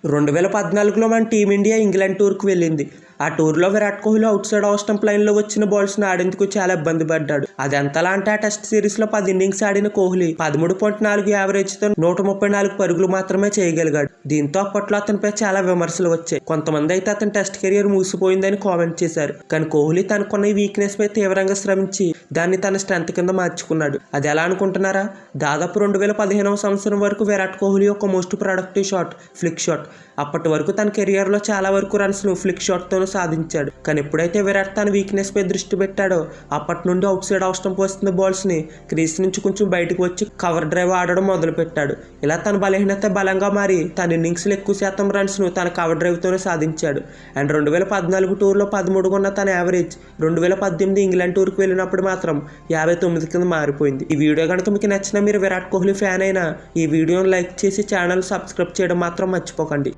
2014లో మన team India England టూర్కి వెళ్ళింది. ఆ టూర్లో Virat Kohli outside off stump లైన్లో వచ్చిన బాల్స్ని ఆడేందుకు చాలా ఇబ్బంది పడ్డాడు. అది ఎంతలా అంటే ఆ టెస్ట్ సిరీస్లో 10 ఇన్నింగ్స్ ఆడిన కోహ్లీ 13.4 యావరేజ్తో 134 పరుగులు మాత్రమే చేయగలిగాడు. దీంతో అప్పట్లో అతనిపై చాలా విమర్శలు వచ్చాయి. కొంతమంది అయితే అతని టెస్ట్ కెరియర్ ముగిసిపోయిందని కామెంట్ చేశారు. కానీ కోహ్లీ తనకున్న ఈ వీక్నెస్ పై తీవ్రంగా శ్రమించి దాన్ని తన స్ట్రెంత్ కింద మార్చుకున్నాడు. అది ఎలా అనుకుంటున్నారా? దాదాపు 2015వ సంవత్సరం వరకు విరాట్ కోహ్లీ యొక్క most productive shot flick shot. అప్పటి వరకు తన కెరియర్లో చాలా వరకు రన్స్ను ఫ్లిక్ షాట్తోనూ సాధించాడు. కానీ ఎప్పుడైతే విరాట్ తన వీక్నెస్ పై దృష్టి పెట్టాడో అప్పటి నుండి అవుట్ సైడ్ ఆఫ్ స్టంప్ వస్తున్న బాల్స్ని క్రీజ్ నుంచి కొంచెం బయటకు వచ్చి కవర్ డ్రైవ్ ఆడడం మొదలుపెట్టాడు. ఇలా తన బలహీనత బలంగా మారి తన ఇన్నింగ్స్లో ఎక్కువ శాతం రన్స్ను తన కవర్ డ్రైవ్తోనే సాధించాడు. అండ్ 2014 టూర్లో 13 ఉన్న తన యావరేజ్ 2018 ఇంగ్లాండ్ టూర్కి వెళ్ళినప్పుడు మాత్రం 59 కింద మారిపోయింది. ఈ వీడియో కనుక మీకు నచ్చినా మీరు విరాట్ కోహ్లీ ఫ్యాన్ అయినా ఈ వీడియోని లైక్ చేసి ఛానల్ సబ్స్క్రైబ్ చేయడం మాత్రం మర్చిపోకండి.